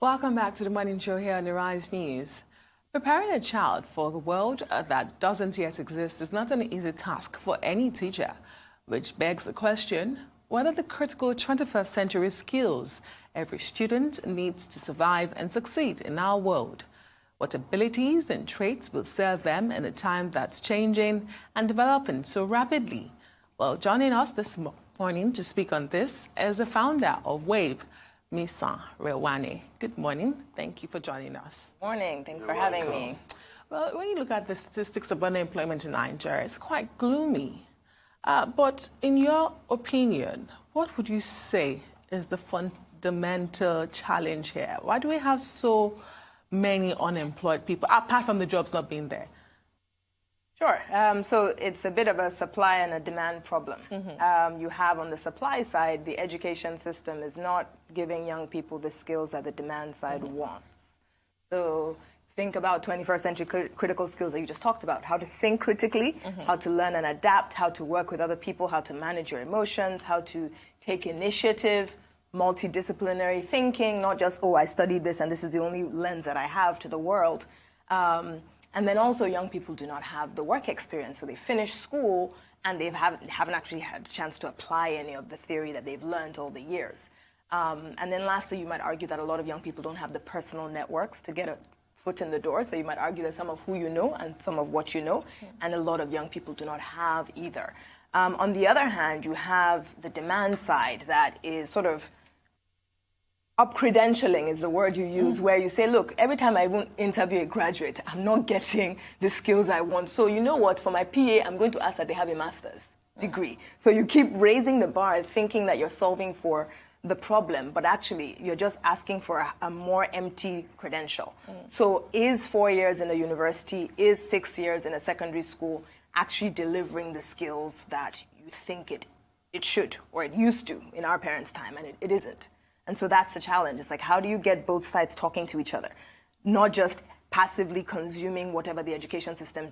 Welcome back to the Morning Show here on the Rise News. Preparing a child for the world that doesn't yet exist is not an easy task for any teacher, which begs the question whether the critical 21st century skills every student needs to survive and succeed in our world. What abilities and traits will serve them in a time that's changing and developing so rapidly? Well, joining us this morning to speak on this is the founder of WAVE, Misan Rewane. Good morning. Thank you for joining us. Morning. Thanks for having me. Well, when you look at the statistics of unemployment in Nigeria, it's quite gloomy. But in your opinion, what would you say is the fundamental challenge here? Why do we have so many unemployed people, apart from the jobs not being there? Sure. So it's a bit of a supply and a demand problem. You have on the supply side, the education system is not giving young people the skills that the demand side wants. So think about 21st century critical skills that you just talked about, how to think critically, how to learn and adapt, how to work with other people, how to manage your emotions, how to take initiative, multidisciplinary thinking, not just, oh, I studied this and this is the only lens that I have to the world. And then also young people do not have the work experience. So they finish school and they haven't actually had a chance to apply any of the theory that they've learned all the years. And then lastly, you might argue that a lot of young people don't have the personal networks to get a foot in the door. So you might argue that some of who you know and some of what you know, and a lot of young people do not have either. On the other hand, you have the demand side that is sort of up-credentialing is the word you use, where you say, look, every time I even interview a graduate, I'm not getting the skills I want. So you know what, for my PA, I'm going to ask that they have a master's degree. So you keep raising the bar, thinking that you're solving for the problem, but actually you're just asking for a more empty credential. So is 4 years in a university, is 6 years in a secondary school actually delivering the skills that you think it should, or it used to in our parents' time, and it isn't. And so that's the challenge. It's like, how do you get both sides talking to each other? Not just passively consuming whatever the education system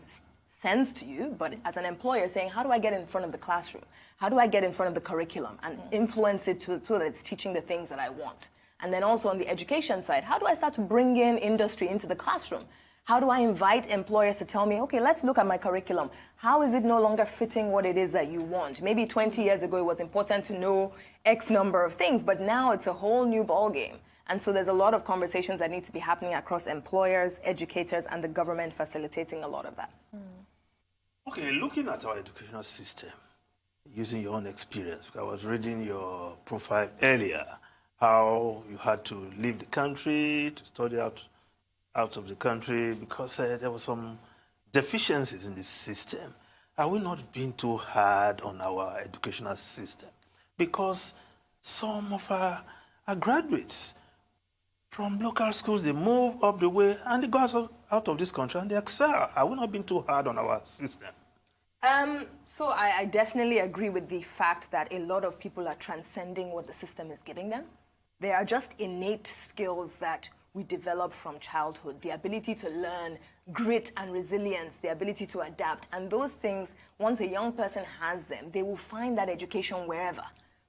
sends to you, but as an employer saying, how do I get in front of the classroom? How do I get in front of the curriculum and influence it so that it's teaching the things that I want? And then also on the education side, how do I start to bring in industry into the classroom? How do I invite employers to tell me, okay, let's look at my curriculum. How is it no longer fitting what it is that you want? Maybe 20 years ago, it was important to know X number of things, but now it's a whole new ballgame. And so there's a lot of conversations that need to be happening across employers, educators, and the government facilitating a lot of that. Okay, looking at our educational system, using your own experience, I was reading your profile earlier, how you had to leave the country to study out of the country because there were some deficiencies in the system. Are we not being too hard on our educational system? Because some of our graduates from local schools, they move up the way and they go out of this country and they excel. Are we not being too hard on our system? So I definitely agree with the fact that a lot of people are transcending what the system is giving them. They are just innate skills that we develop from childhood, the ability to learn, grit and resilience, the ability to adapt. And those things, once a young person has them, they will find that education wherever.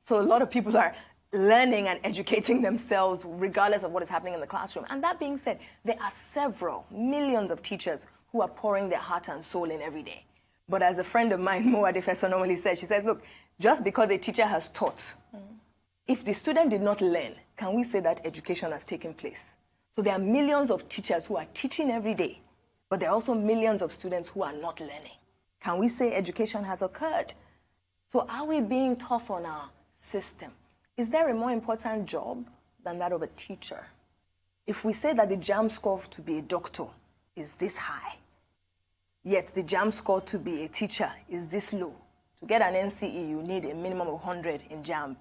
So a lot of people are learning and educating themselves regardless of what is happening in the classroom. And that being said, there are several millions of teachers who are pouring their heart and soul in every day. But as a friend of mine, Mo Adefeso, normally says, she says, look, just because a teacher has taught, if the student did not learn, can we say that education has taken place? So there are millions of teachers who are teaching every day, but there are also millions of students who are not learning. Can we say education has occurred? So are we being tough on our system? Is there a more important job than that of a teacher? If we say that the JAMB score to be a doctor is this high, yet the JAMB score to be a teacher is this low. To get an NCE, you need a minimum of 100 in JAMB.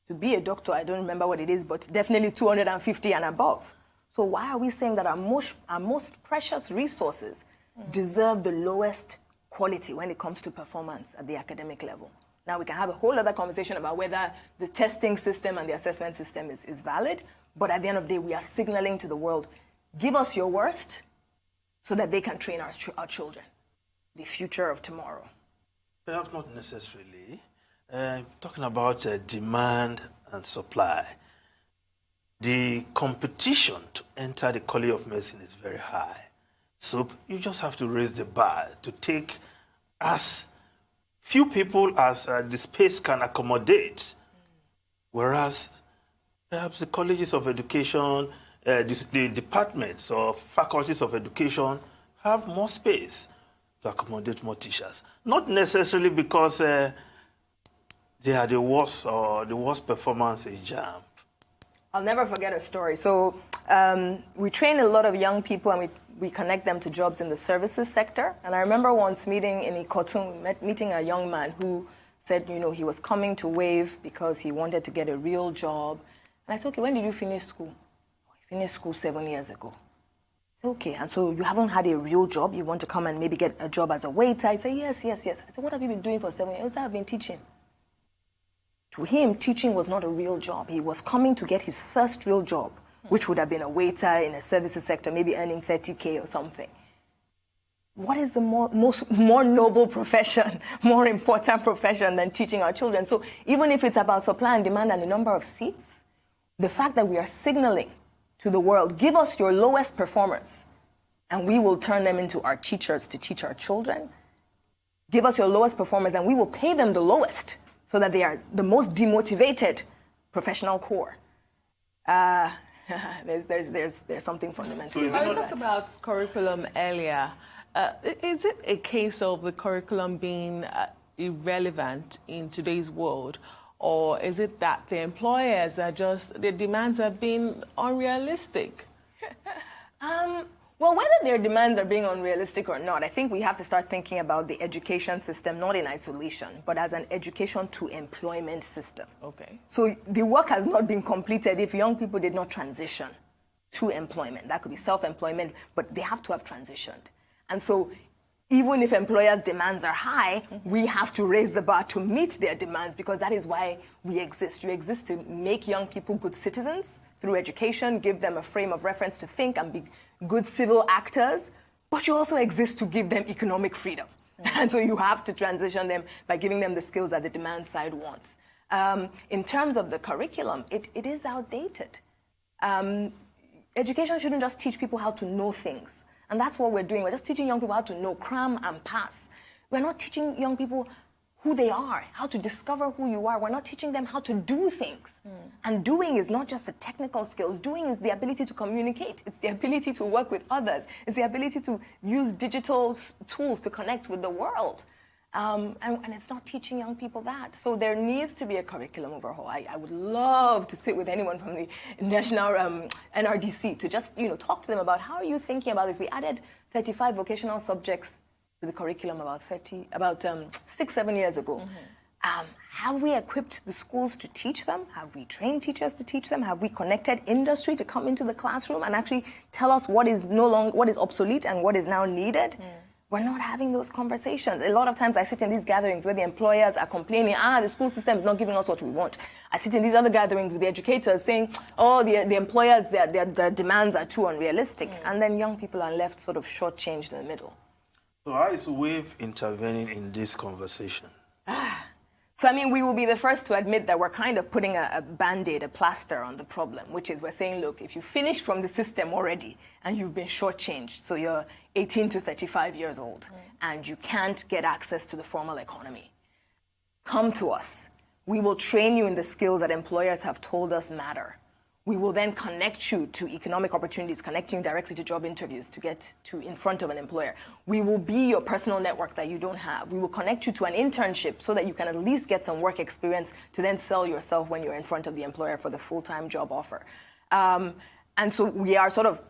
To be a doctor, I don't remember what it is, but definitely 250 and above. So why are we saying that our most precious resources deserve the lowest quality when it comes to performance at the academic level? Now, we can have a whole other conversation about whether the testing system and the assessment system is valid, but at the end of the day, we are signaling to the world, give us your worst so that they can train our children, the future of tomorrow. Perhaps not necessarily. Talking about demand and supply. the competition to enter the College of Medicine is very high. So you just have to raise the bar to take as few people as the space can accommodate. Whereas perhaps the colleges of education, the departments or faculties of education have more space to accommodate more teachers. Not necessarily because they are the worst or the worst performance in JAMB. I'll never forget a story. So we train a lot of young people and we connect them to jobs in the services sector. And I remember once meeting in Ikotun, meeting a young man who said, you know, he was coming to WAVE because he wanted to get a real job. And I said, okay, when did you finish school? I finished school 7 years ago. I said, okay, and so you haven't had a real job? You want to come and maybe get a job as a waiter? I said, yes. I said, what have you been doing for 7 years? I said, I've been teaching. To him, teaching was not a real job. He was coming to get his first real job, which would have been a waiter in a services sector, maybe earning 30K or something. What is the more noble profession, more important profession than teaching our children? So even if it's about supply and demand and the number of seats, the fact that we are signaling to the world, give us your lowest performers, and we will turn them into our teachers to teach our children. Give us your lowest performers, and we will pay them the lowest, so that they are the most demotivated professional core. There's something fundamental. You talked about curriculum earlier. Is it a case of the curriculum being irrelevant in today's world, or is it that the employers are just, their demands are being unrealistic? Well, whether their demands are being unrealistic or not, I think we have to start thinking about the education system, not in isolation, but as an education to employment system. Okay. So the work has not been completed if young people did not transition to employment. That could be self-employment, but they have to have transitioned. And so even if employers' demands are high, we have to raise the bar to meet their demands, because that is why we exist. You exist to make young people good citizens through education, give them a frame of reference to think and be good civil actors, but you also exist to give them economic freedom. And so you have to transition them by giving them the skills that the demand side wants. In terms of the curriculum, it is outdated. Education shouldn't just teach people how to know things. And that's what we're doing. We're just teaching young people how to know, cram and pass. We're not teaching young people who they are, how to discover who you are. We're not teaching them how to do things. And doing is not just the technical skills. Doing is the ability to communicate. It's the ability to work with others. It's the ability to use digital tools to connect with the world. And it's not teaching young people that. So there needs to be a curriculum overhaul. I would love to sit with anyone from the National NRDC to just talk to them about how are you thinking about this. We added 35 vocational subjects to the curriculum about 6-7 years ago. Have we equipped the schools to teach them? Have we trained teachers to teach them? Have we connected industry to come into the classroom and actually tell us what is obsolete and what is now needed? We're not having those conversations. A lot of times I sit in these gatherings where the employers are complaining, the school system is not giving us what we want. I sit in these other gatherings with the educators saying, the employers, their demands are too unrealistic. And then young people are left sort of shortchanged in the middle. So how is WAVE intervening in this conversation? So, we will be the first to admit that we're kind of putting a Band-Aid, a plaster on the problem, which is we're saying, look, if you finished from the system already and you've been shortchanged, so you're 18 to 35 years old and you can't get access to the formal economy, come to us. We will train you in the skills that employers have told us matter. We will then connect you to economic opportunities, connecting you directly to job interviews to get to in front of an employer. We will be your personal network that you don't have. We will connect you to an internship so that you can at least get some work experience to then sell yourself when you're in front of the employer for the full-time job offer. And so we are sort of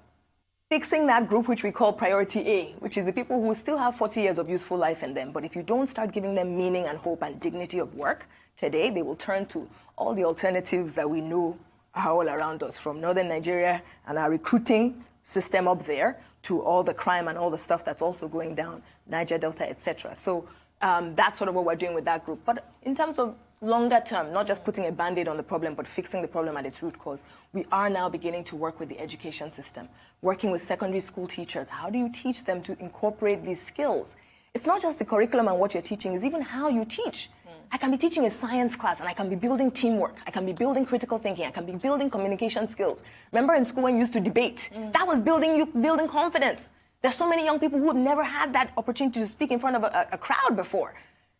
fixing that group which we call priority A, which is the people who still have 40 years of useful life in them. But if you don't start giving them meaning and hope and dignity of work today, they will turn to all the alternatives that we know are all around us, from northern Nigeria and our recruiting system up there to all the crime and all the stuff that's also going down, Niger Delta, etc. So that's sort of what we're doing with that group. But in terms of longer term, not just putting a Band-Aid on the problem, but fixing the problem at its root cause, we are now beginning to work with the education system, working with secondary school teachers. How do you teach them to incorporate these skills? It's not just the curriculum and what you're teaching, it's even how you teach. I can be teaching a science class and I can be building teamwork. I can be building critical thinking. I can be building communication skills. Remember in school when you used to debate? That was building confidence. There's so many young people who have never had that opportunity to speak in front of a crowd before.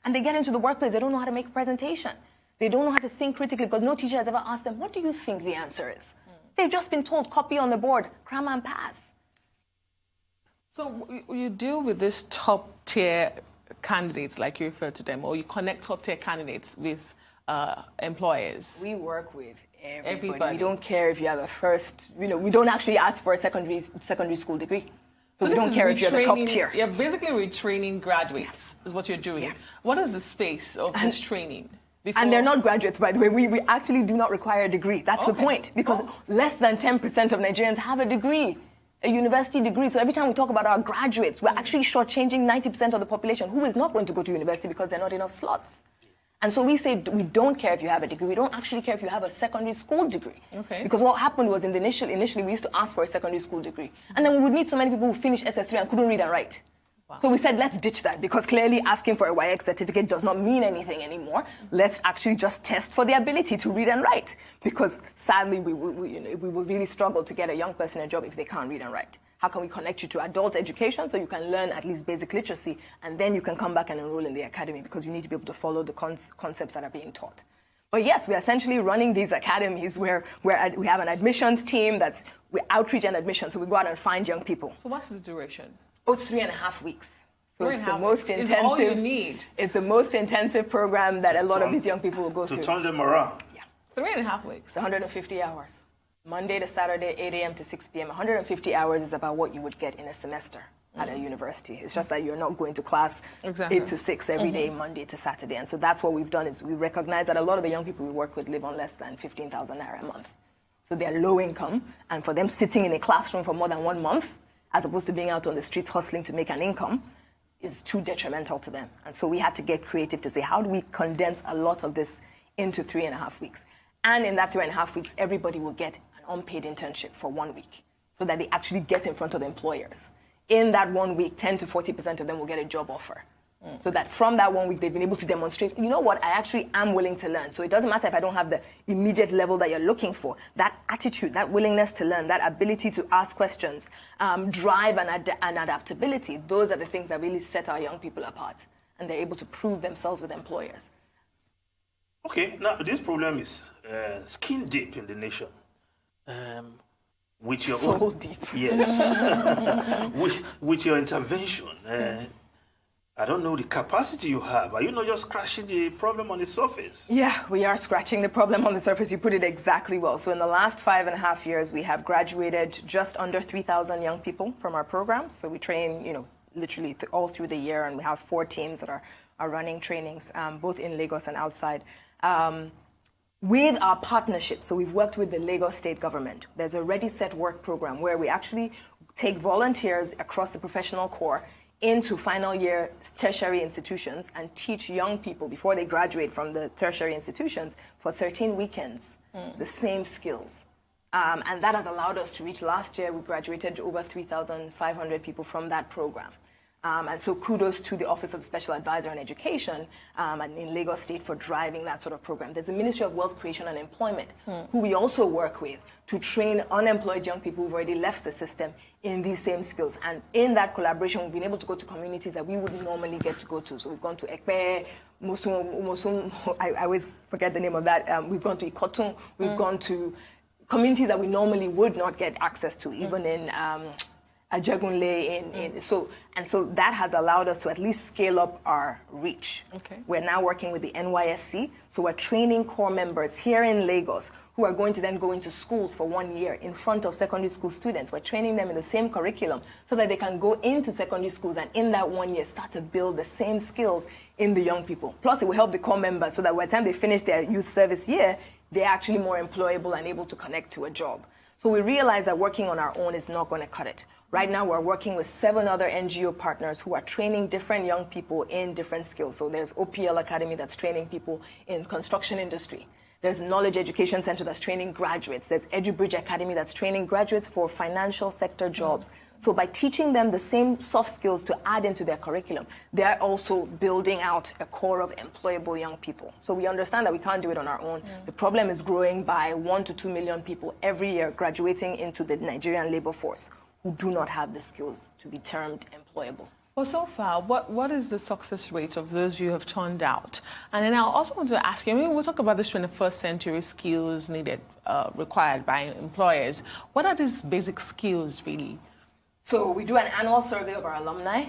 And they get into the workplace, they don't know how to make a presentation. They don't know how to think critically because no teacher has ever asked them, what do you think the answer is? They've just been told, copy on the board, cram and pass. So you deal with this top-tier candidates, like you refer to them, or you connect top-tier candidates with employers? We work with everybody. We don't care if you have a first, we don't actually ask for a secondary school degree. So we don't care if you're the top tier. You're basically retraining graduates, is what you're doing. Yeah. What is the space of this training? And they're not graduates, by the way. We actually do not require a degree. That's the point. Because less than 10% of Nigerians have a degree, a university degree. So every time we talk about our graduates, we're actually shortchanging 90% of the population who is not going to go to university because there are not enough slots. And so we say we don't care if you have a degree. We don't actually care if you have a secondary school degree. Okay. Because what happened was initially we used to ask for a secondary school degree. And then we would meet so many people who finished SS3 and couldn't read and write. Wow. So we said, let's ditch that because clearly asking for a YX certificate does not mean anything anymore. Let's actually just test for the ability to read and write. Because sadly, we will really struggle to get a young person a job if they can't read and write. How can we connect you to adult education so you can learn at least basic literacy and then you can come back and enroll in the academy because you need to be able to follow the concepts that are being taught. But yes, we're essentially running these academies where we have an admissions team we're outreach and admission. So we go out and find young people. So what's the duration? Oh, it's 3.5 weeks. So it's the most intensive. It's all you need. It's the most intensive program that a lot of these young people will go through. To turn them around. Yeah. 3.5 weeks. It's 150 hours. Monday to Saturday, 8 a.m. to 6 p.m. 150 hours is about what you would get in a semester at a university. It's just that you're not going to class 8 to 6 every day, Monday to Saturday. And so that's what we've done is we recognize that a lot of the young people we work with live on less than 15,000 naira a month. So they're low income. And for them sitting in a classroom for more than 1 month, as opposed to being out on the streets hustling to make an income, is too detrimental to them. And so we had to get creative to say, how do we condense a lot of this into 3.5 weeks? And in that 3.5 weeks, everybody will get an unpaid internship for 1 week so that they actually get in front of the employers. In that 1 week, 10 to 40% of them will get a job offer. So that from that 1 week, they've been able to demonstrate, you know what, I actually am willing to learn. So it doesn't matter if I don't have the immediate level that you're looking for. That attitude, that willingness to learn, that ability to ask questions, drive and adaptability, those are the things that really set our young people apart. And they're able to prove themselves with employers. Okay, now this problem is skin deep in the nation. With your so own, deep. Yes. with your intervention, I don't know the capacity you have. Are you not just scratching the problem on the surface? Yeah, we are scratching the problem on the surface. You put it exactly well. So in the last 5.5 years, we have graduated just under 3,000 young people from our programs. So we train, literally all through the year, and we have 4 teams that are running trainings, both in Lagos and outside. With our partnership, so we've worked with the Lagos State government. There's a Ready, Set, Work program where we actually take volunteers across the professional corps into final year tertiary institutions and teach young people before they graduate from the tertiary institutions for 13 weekends, the same skills. And that has allowed us to reach, last year we graduated over 3,500 people from that program. And so kudos to the Office of the Special Advisor on Education and in Lagos State for driving that sort of program. There's the Ministry of Wealth Creation and Employment, who we also work with to train unemployed young people who've already left the system in these same skills. And in that collaboration, we've been able to go to communities that we wouldn't normally get to go to. So we've gone to Ekpe, Mosun, I always forget the name of that. We've gone to Ikotun, we've gone to communities that we normally would not get access to, even in Ajagunle, so that has allowed us to at least scale up our reach. Okay. We're now working with the NYSC, so we're training core members here in Lagos who are going to then go into schools for 1 year in front of secondary school students. We're training them in the same curriculum so that they can go into secondary schools and in that 1 year start to build the same skills in the young people. Plus, it will help the core members so that by the time they finish their youth service year, they're actually more employable and able to connect to a job. So we realize that working on our own is not going to cut it. Right now, we're working with 7 other NGO partners who are training different young people in different skills. So there's OPL Academy that's training people in construction industry. There's a Knowledge Education Center that's training graduates. There's EduBridge Academy that's training graduates for financial sector jobs. So by teaching them the same soft skills to add into their curriculum, they're also building out a core of employable young people. So we understand that we can't do it on our own. The problem is growing by 1 to 2 million people every year graduating into the Nigerian labor force who do not have the skills to be termed employable. Well, so far, what is the success rate of those you have turned out? And then I also want to ask you, we'll talk about this 21st century skills needed, required by employers. What are these basic skills, really? So we do an annual survey of our alumni,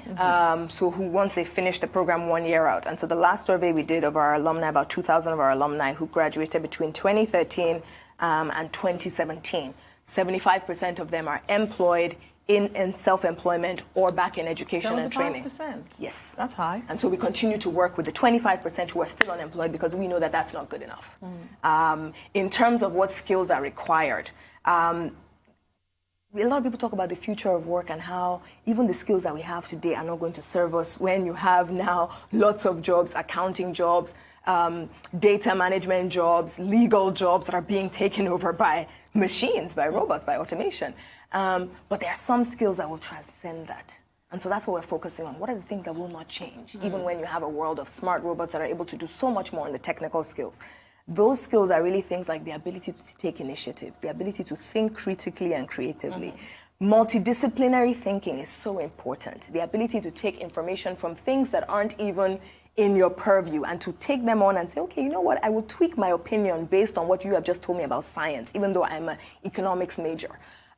so who once they finish the program 1 year out. And so the last survey we did of our alumni, about 2,000 of our alumni who graduated between 2013 and 2017, 75% of them are employed in self-employment or back in education and training. 75%? Yes. That's high. And so we continue to work with the 25% who are still unemployed because we know that that's not good enough. In terms of what skills are required, a lot of people talk about the future of work and how even the skills that we have today are not going to serve us when you have now lots of jobs, accounting jobs, data management jobs, legal jobs that are being taken over by machines, by robots, by automation. But there are some skills that will transcend that. And so that's what we're focusing on. What are the things that will not change, even when you have a world of smart robots that are able to do so much more in the technical skills? Those skills are really things like the ability to take initiative, the ability to think critically and creatively. Multidisciplinary thinking is so important. The ability to take information from things that aren't even in your purview and to take them on and say, okay, you know what, I will tweak my opinion based on what you have just told me about science, even though I'm an economics major.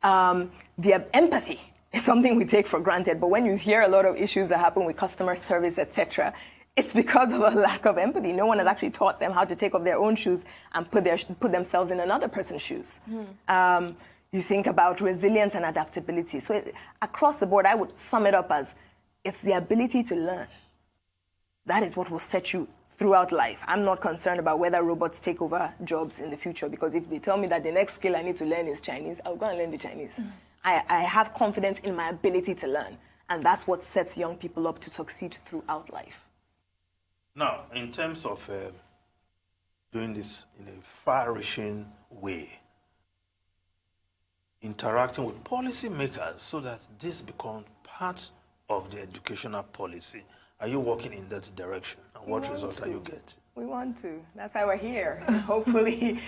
The empathy is something we take for granted, but when you hear a lot of issues that happen with customer service, etc., it's because of a lack of empathy. No one has actually taught them how to take off their own shoes and put themselves in another person's shoes. You think about resilience and adaptability. So across the board, I would sum it up as it's the ability to learn. That is what will set you throughout life. I'm not concerned about whether robots take over jobs in the future, because if they tell me that the next skill I need to learn is Chinese, I'll go and learn the Chinese. I have confidence in my ability to learn, and that's what sets young people up to succeed throughout life. Now, in terms of doing this in a far-reaching way, interacting with policymakers so that this becomes part of the educational policy, are you working in that direction? And what result are you getting? We want to. That's why we're here. Hopefully,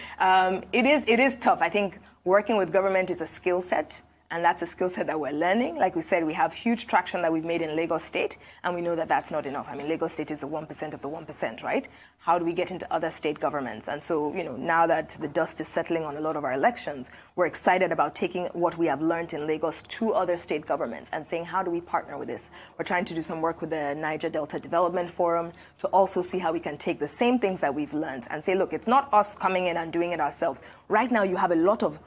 it is tough. I think working with government is a skill set. And that's a skill set that we're learning. Like we said, we have huge traction that we've made in Lagos State, and we know that that's not enough. I mean, Lagos State is the 1% of the 1%, right? How do we get into other state governments? And so, now that the dust is settling on a lot of our elections, we're excited about taking what we have learned in Lagos to other state governments and saying, how do we partner with this? We're trying to do some work with the Niger Delta Development Forum to also see how we can take the same things that we've learned and say, look, it's not us coming in and doing it ourselves. Right now, you have a lot of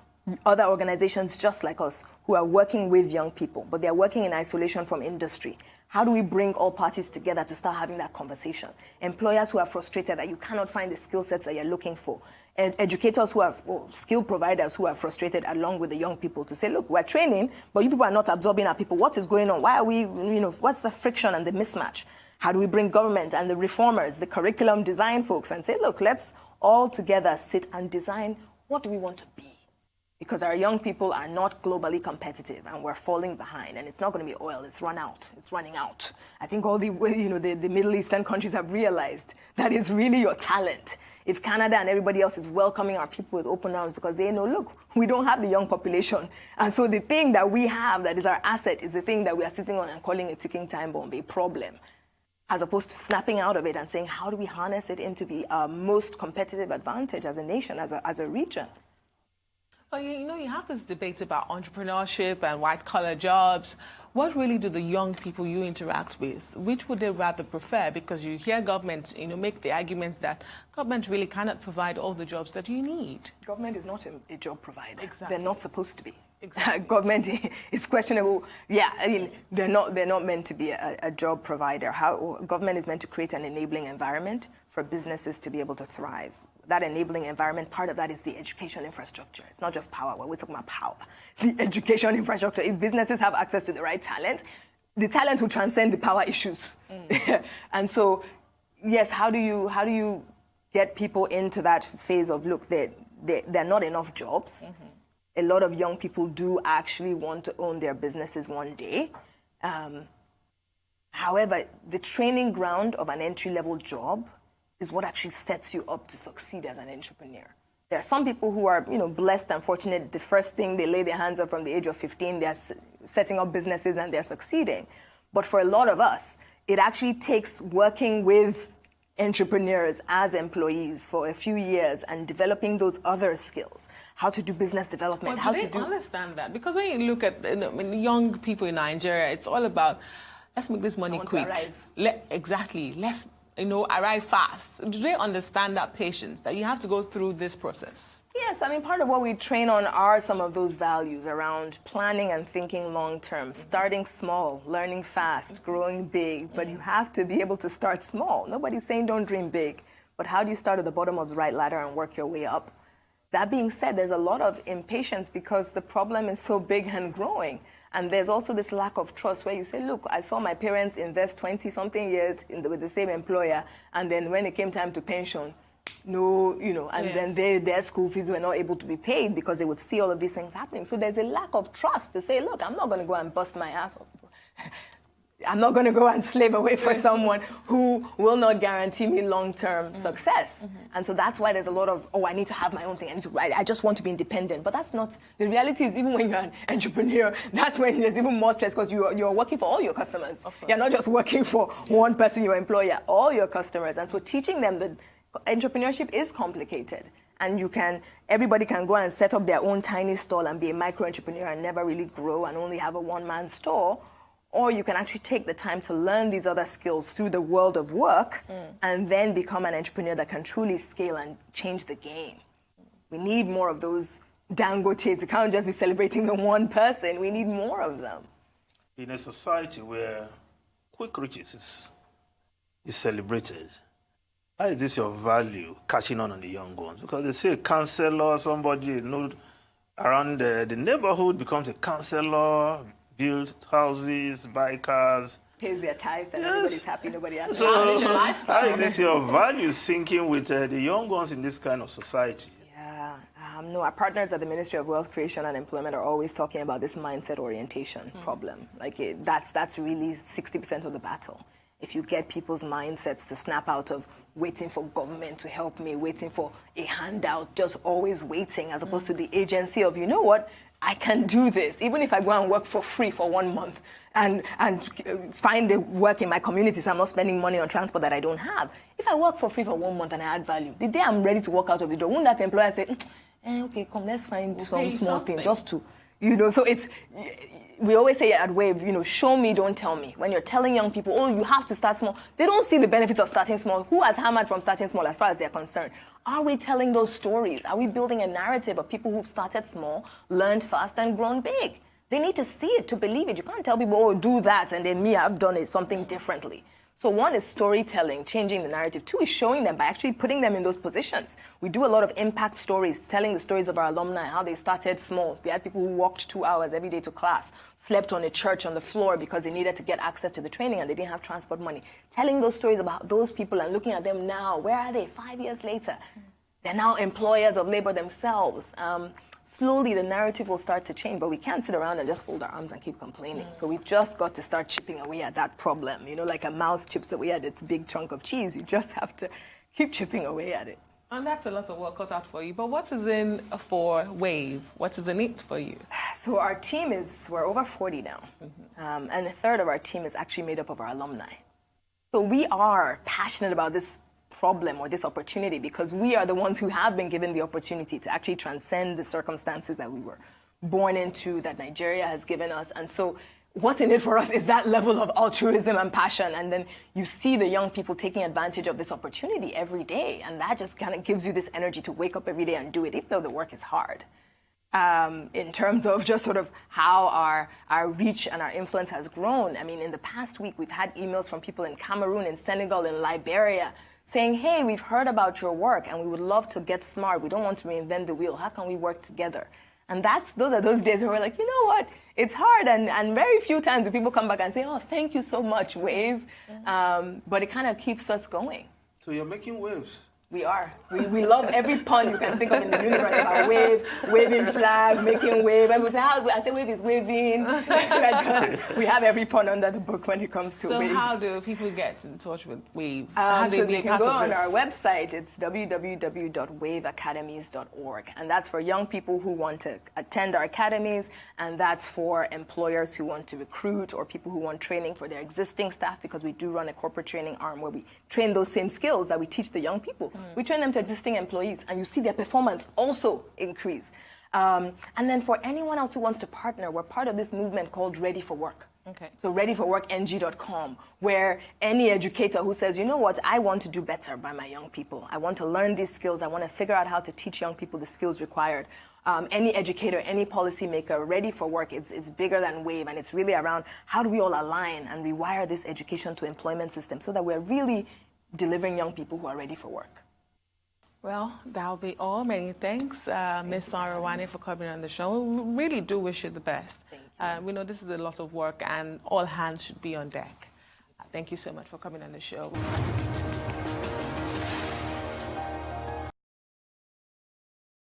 other organizations just like us who are working with young people, but they're working in isolation from industry. How do we bring all parties together to start having that conversation? Employers who are frustrated that you cannot find the skill sets that you're looking for. And educators who are, or skill providers who are frustrated along with the young people to say, look, we're training, but you people are not absorbing our people. What is going on? Why are we, what's the friction and the mismatch? How do we bring government and the reformers, the curriculum design folks and say, look, let's all together sit and design what do we want to be? Because our young people are not globally competitive and we're falling behind, and it's not going to be oil, it's running out. I think all the Middle Eastern countries have realized that is really your talent. If Canada and everybody else is welcoming our people with open arms because they know, look, we don't have the young population. And so the thing that we have that is our asset is the thing that we are sitting on and calling a ticking time bomb, a problem, as opposed to snapping out of it and saying, how do we harness it into the most competitive advantage as a nation, as a region? Well, you have this debate about entrepreneurship and white-collar jobs. What really do the young people you interact with, which would they rather prefer? Because you hear governments, make the arguments that government really cannot provide all the jobs that you need. Government is not a job provider. Exactly. They're not supposed to be. Exactly. Government is questionable. Yeah, I mean, they're not meant to be a job provider. Government is meant to create an enabling environment for businesses to be able to thrive. That enabling environment, part of that is the education infrastructure. It's not just power. We're talking about power. The education infrastructure. If businesses have access to the right talent, the talent will transcend the power issues. And so, yes, how do you get people into that phase of, look, there are not enough jobs. Mm-hmm. A lot of young people do actually want to own their businesses one day. However, the training ground of an entry-level job is what actually sets you up to succeed as an entrepreneur. There are some people who are, blessed and fortunate. The first thing they lay their hands on from the age of 15, they're setting up businesses and they're succeeding. But for a lot of us, it actually takes working with entrepreneurs as employees for a few years and developing those other skills, how to do business development. Well, do they understand that? Because when you look at young people in Nigeria, it's all about, let's make this money quick. Exactly. Let's arrive fast. Do they understand that patience, that you have to go through this process? Yes, part of what we train on are some of those values around planning and thinking long term, starting small, learning fast, growing big, but you have to be able to start small. Nobody's saying don't dream big, but how do you start at the bottom of the right ladder and work your way up? That being said, there's a lot of impatience because the problem is so big and growing. And there's also this lack of trust where you say, look, I saw my parents invest 20-something years with the same employer, and then when it came time to pension, then their school fees were not able to be paid because they would see all of these things happening. So there's a lack of trust to say, look, I'm not going to go and bust my ass off. I'm not going to go and slave away for someone who will not guarantee me long-term success. Mm-hmm. And so that's why there's a lot of, I need to have my own thing. I just want to be independent. But that's not, the reality is even when you're an entrepreneur, that's when there's even more stress because you're working for all your customers. You're not just working for one person, your employer, all your customers. And so teaching them that entrepreneurship is complicated. And everybody can go and set up their own tiny stall and be a micro-entrepreneur and never really grow and only have a one-man store. Or you can actually take the time to learn these other skills through the world of work and then become an entrepreneur that can truly scale and change the game. We need more of those Dangotes. It can't just be celebrating the one person. We need more of them. In a society where quick riches is celebrated, how is this your value catching on the young ones? Because they say a counselor, somebody around the neighborhood becomes a counselor, build houses, buy cars. Pays their tithe and everybody's happy, nobody has so how is this your value sinking with the young ones in this kind of society? Yeah, no, our partners at the Ministry of Wealth Creation and Employment are always talking about this mindset orientation problem. That's really 60% of the battle. If you get people's mindsets to snap out of waiting for government to help me, waiting for a handout, just always waiting, as opposed to the agency of, you know what, I can do this. Even if I go and work for free for 1 month and find the work in my community so I'm not spending money on transport that I don't have. If I work for free for 1 month and I add value, the day I'm ready to walk out of the door, won't that employer say, okay, come, let's find some small thing just to, so it's, we always say at Wave, show me, don't tell me. When you're telling young people, you have to start small, they don't see the benefits of starting small. Who has hammered from starting small as far as they're concerned? Are we telling those stories? Are we building a narrative of people who've started small, learned fast, and grown big? They need to see it to believe it. You can't tell people, do that, and then me, I've done it something differently. So one is storytelling, changing the narrative. Two is showing them by actually putting them in those positions. We do a lot of impact stories, telling the stories of our alumni, how they started small. We had people who walked 2 hours every day to class, slept on a church on the floor because they needed to get access to the training and they didn't have transport money. Telling those stories about those people and looking at them now. Where are they 5 years later? They're now employers of labor themselves. Slowly the narrative will start to change, but we can't sit around and just fold our arms and keep complaining. So we've just got to start chipping away at that problem. Like a mouse chips away at its big chunk of cheese. You just have to keep chipping away at it. And that's a lot of work cut out for you. But what is in for Wave? What is in it for you? So our team we're over 40 now. And a third of our team is actually made up of our alumni. So we are passionate about this problem or this opportunity because we are the ones who have been given the opportunity to actually transcend the circumstances that we were born into, that Nigeria has given us. And so what's in it for us is that level of altruism and passion. And then you see the young people taking advantage of this opportunity every day. And that just kind of gives you this energy to wake up every day and do it, even though the work is hard. In terms of just sort of how our reach and our influence has grown. In the past week, we've had emails from people in Cameroon, in Senegal, in Liberia, saying, hey, we've heard about your work and we would love to get smart. We don't want to reinvent the wheel. How can we work together? And those are those days where we're like, you know what? It's hard. And very few times do people come back and say, oh, thank you so much, Wave. But it kind of keeps us going. So you're making waves. We are. We love every pun you can think of in the universe about wave, waving flag, making wave. And we say, I say wave is waving. We have every pun under the book when it comes to wave. So how do people get in touch with Wave? So they can go on our website. It's www.waveacademies.org. And that's for young people who want to attend our academies. And that's for employers who want to recruit or people who want training for their existing staff, because we do run a corporate training arm where we train those same skills that we teach the young people. We train them to existing employees, and you see their performance also increase. And then for anyone else who wants to partner, we're part of this movement called Ready for Work. Okay. So readyforworkng.com, where any educator who says, you know what, I want to do better by my young people. I want to learn these skills. I want to figure out how to teach young people the skills required. Any educator, any policymaker, Ready for Work, it's bigger than WAVE, and it's really around how do we all align and rewire this education to employment system so that we're really delivering young people who are ready for work. Well, that'll be all. Many thanks, Misan Rewane, for coming on the show. We really do wish you the best. Thank you. We know this is a lot of work, and all hands should be on deck. Thank you so much for coming on the show.